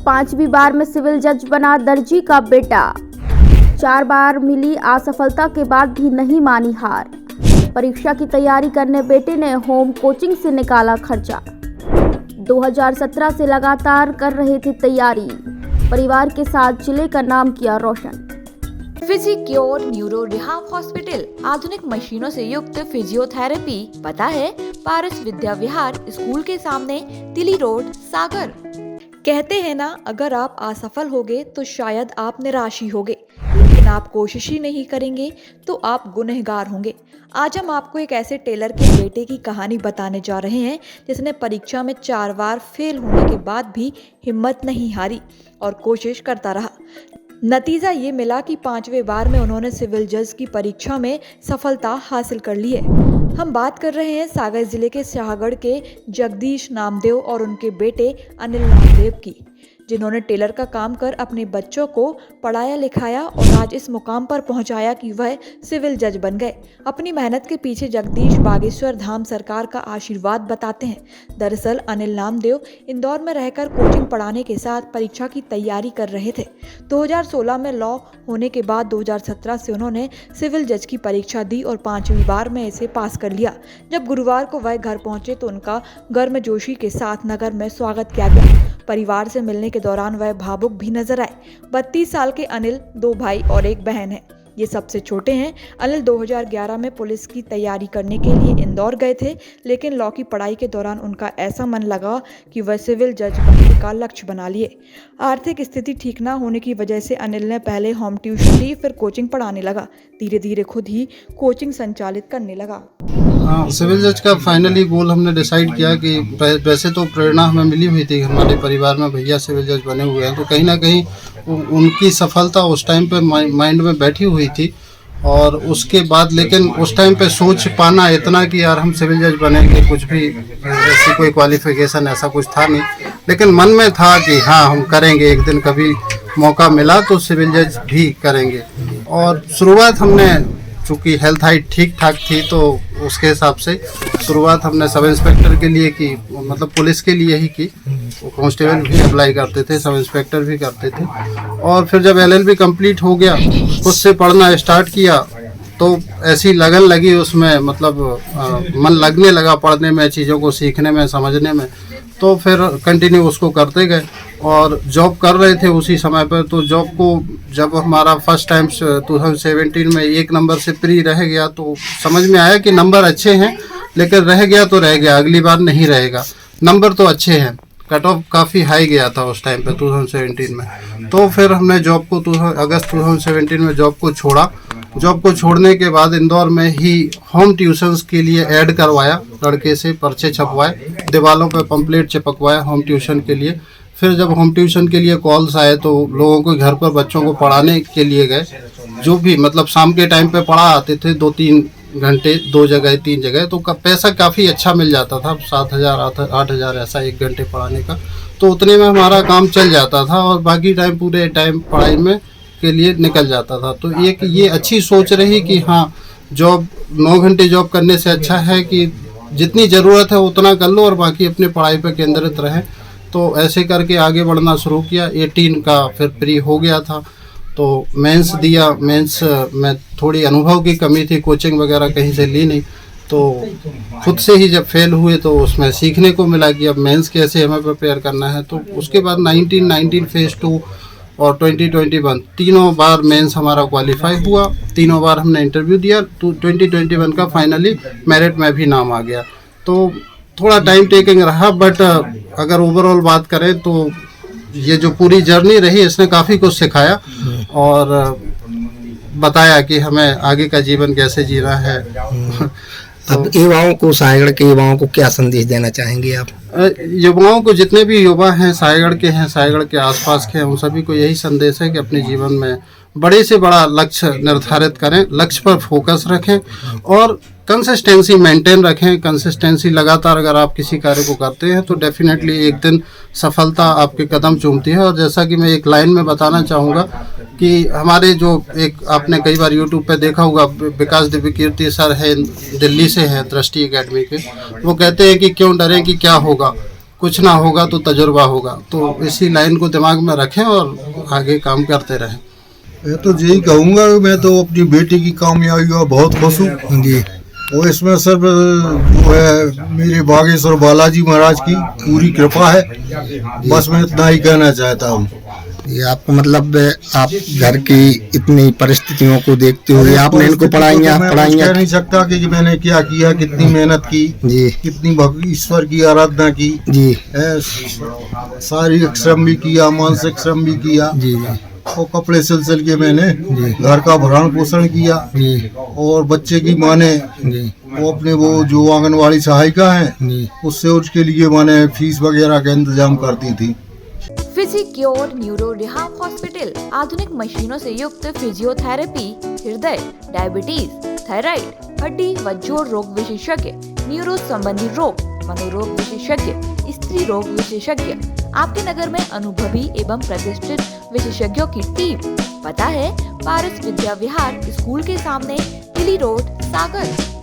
5वीं बार में सिविल जज बना दर्जी का बेटा। 4 बार मिली असफलता के बाद भी नहीं मानी हार। परीक्षा की तैयारी करने बेटे ने होम कोचिंग से निकाला खर्चा। 2017 से लगातार कर रहे थे तैयारी। परिवार के साथ जिले का नाम किया रोशन। फिजिक्योर न्यूरो रिहाब हॉस्पिटल आधुनिक मशीनों से युक्त फिजियोथेरेपी। पता है पारस विद्या विहार स्कूल के सामने, तिली रोड, सागर। कहते हैं ना, अगर आप असफल होगे तो शायद आप निराश ही होगे, लेकिन आप कोशिश ही नहीं करेंगे तो आप गुनहगार होंगे। आज हम आपको एक ऐसे टेलर के बेटे की कहानी बताने जा रहे हैं जिसने परीक्षा में 4 बार फेल होने के बाद भी हिम्मत नहीं हारी और कोशिश करता रहा। नतीजा ये मिला कि 5वें बार में उन्होंने सिविल जज की परीक्षा में सफलता हासिल कर ली है। हम बात कर रहे हैं सागर जिले के शाहगढ़ के जगदीश नामदेव और उनके बेटे अनिल नामदेव की, जिन्होंने टेलर का काम कर अपने बच्चों को पढ़ाया लिखाया और आज इस मुकाम पर पहुंचाया कि वह सिविल जज बन गए। अपनी मेहनत के पीछे जगदीश बागेश्वर धाम सरकार का आशीर्वाद बताते हैं। दरअसल अनिल नामदेव इंदौर में रहकर कोचिंग पढ़ाने के साथ परीक्षा की तैयारी कर रहे थे। 2016 में लॉ होने के बाद 2017 से उन्होंने सिविल जज की परीक्षा दी और 5वीं बार में इसे पास कर लिया। जब गुरुवार को वह घर पहुंचे तो उनका गर्मजोशी के साथ नगर में स्वागत किया गया। परिवार से मिलने के दौरान वह भावुक भी नजर आए। 32 साल के अनिल 2 भाई और 1 बहन है। ये सबसे छोटे हैं। अनिल 2011 में पुलिस की तैयारी करने के लिए इंदौर गए थे, लेकिन लॉ की पढ़ाई के दौरान उनका ऐसा मन लगा कि वह सिविल जज बनने का लक्ष्य बना लिए। आर्थिक स्थिति ठीक ना होने की वजह से अनिल ने पहले होम ट्यूशन ली, फिर कोचिंग पढ़ाने लगा। धीरे धीरे खुद ही कोचिंग संचालित करने लगा। हाँ, सिविल जज का फाइनली गोल हमने डिसाइड किया कि वैसे तो प्रेरणा हमें मिली हुई थी, हमारे परिवार में भैया सिविल जज बने हुए हैं, तो कहीं ना कहीं उनकी सफलता उस टाइम पे माइंड में बैठी हुई थी। और उसके बाद लेकिन उस टाइम पे सोच पाना इतना कि यार हम सिविल जज बनेंगे, कुछ भी ऐसी कोई क्वालिफिकेशन ऐसा कुछ था नहीं, लेकिन मन में था कि हाँ हम करेंगे, एक दिन कभी मौका मिला तो सिविल जज भी करेंगे। और शुरुआत हमने, चूँकि हेल्थ हाइट ठीक ठाक थी तो उसके हिसाब से शुरुआत हमने सब इंस्पेक्टर के लिए की, मतलब पुलिस के लिए ही की। कांस्टेबल भी अप्लाई करते थे, सब इंस्पेक्टर भी करते थे। और फिर जब LLB कंप्लीट हो गया, खुद से पढ़ना स्टार्ट किया तो ऐसी लगन लगी उसमें, मतलब मन लगने लगा पढ़ने में, चीज़ों को सीखने में, समझने में, तो फिर कंटिन्यू उसको करते गए। और जॉब कर रहे थे उसी समय पर, तो जॉब को जब हमारा फर्स्ट टाइम 2017 में 1 नंबर से प्री रह गया तो समझ में आया कि नंबर अच्छे हैं, लेकिन रह गया तो रह गया, अगली बार नहीं रहेगा। नंबर तो अच्छे हैं, कट ऑफ काफ़ी हाई गया था उस टाइम पे 2017 में। तो फिर हमने जॉब को अगस्त 2017 में जॉब को छोड़ा। जॉब को छोड़ने के बाद इंदौर में ही होम ट्यूशन्स के लिए ऐड करवाया, लड़के से पर्चे छपवाए, दीवारों पे पंपलेट चिपकवाया होम ट्यूशन के लिए। फिर जब होम ट्यूशन के लिए कॉल्स आए तो लोगों को घर पर बच्चों को पढ़ाने के लिए गए, जो भी मतलब शाम के टाइम पे पढ़ा आते थे 2-3 घंटे, 2 जगह 3 जगह, तो पैसा काफ़ी अच्छा मिल जाता था, 7,000 8,000 ऐसा 1 घंटे पढ़ाने का। तो उतने में हमारा काम चल जाता था और बाकी टाइम पूरे टाइम पढ़ाई में के लिए निकल जाता था। तो एक ये अच्छी सोच रही कि हाँ, जॉब 9 घंटे जॉब करने से अच्छा है कि जितनी ज़रूरत है उतना कर लो और बाकी अपनी पढ़ाई पर केंद्रित रहें। तो ऐसे करके आगे बढ़ना शुरू किया। 18 का फिर प्री हो गया था, तो मेंस दिया। मेंस में थोड़ी अनुभव की कमी थी, कोचिंग वगैरह कहीं से ली नहीं, तो खुद से ही जब फेल हुए तो उसमें सीखने को मिला कि अब मेंस कैसे हमें प्रिपेयर करना है। तो उसके बाद 19 फेज़ 2 और 2021 तीनों बार मेंस हमारा क्वालिफाई हुआ। तीनों बार हमने इंटरव्यू दिया, तो 2021 का फाइनली मेरिट में भी नाम आ गया। तो थोड़ा टाइम टेकिंग रहा, बट अगर ओवरऑल बात करें तो ये जो पूरी जर्नी रही इसने काफ़ी कुछ सिखाया और बताया कि हमें आगे का जीवन कैसे जीना है। अब युवाओं को, सायगढ़ के युवाओं को क्या संदेश देना चाहेंगे आप? युवाओं को, जितने भी युवा हैं सायगढ़ के हैं, सायगढ़ के आसपास के हैं, उन सभी को यही संदेश है कि अपने जीवन में बड़े से बड़ा लक्ष्य निर्धारित करें, लक्ष्य पर फोकस रखें और कंसिस्टेंसी मेंटेन रखें। कंसिस्टेंसी लगातार अगर आप किसी कार्य को करते हैं तो डेफिनेटली एक दिन सफलता आपके कदम चूमती है। और जैसा कि मैं एक लाइन में बताना चाहूँगा कि हमारे जो एक आपने कई बार यूट्यूब पे देखा होगा, विकास दिव्य कीर्ति सर है, दिल्ली से हैं, दृष्टि एकेडमी के, वो कहते हैं कि क्यों डरें कि क्या होगा, कुछ ना होगा तो तजुर्बा होगा, तो इसी लाइन को दिमाग में रखें और आगे काम करते रहें। मैं तो यही कहूँगा, मैं तो अपनी बेटी की कामयाबी का बहुत खुश हूँ जी और इसमें सिर्फ जो है मेरे बागेश्वर बालाजी महाराज की पूरी कृपा है। बस मैं इतना ही कहना चाहता हूँ। ये आपको मतलब आप घर की इतनी परिस्थितियों को देखते हुए आपने इनको मैं पढ़ाइयाँ कह नहीं सकता कि मैंने क्या किया, कितनी मेहनत की, जी कितनी ईश्वर की आराधना की जी है, शारीरिक श्रम भी किया, मानसिक श्रम भी किया जी जी और कपड़े सिल के मैंने जी। घर का भरण पोषण किया जी और बच्चे की माने जी वो अपने वो जो आंगनवाड़ी सहायिका है जी उससे उसके लिए माने फीस वगैरह का इंतजाम करती थी। फिजिक्योर न्यूरो रिहाब हॉस्पिटल आधुनिक मशीनों से युक्त फिजियोथेरेपी, हृदय, डायबिटीज, थायराइड, हड्डी व जोड़ रोग विशेषज्ञ, न्यूरो संबंधी रोग, मनोरोग विशेषज्ञ, स्त्री रोग विशेषज्ञ, आपके नगर में अनुभवी एवं प्रतिष्ठित विशेषज्ञों की टीम। पता है पारस विद्या विहार स्कूल के सामने, तिली रोड, सागर।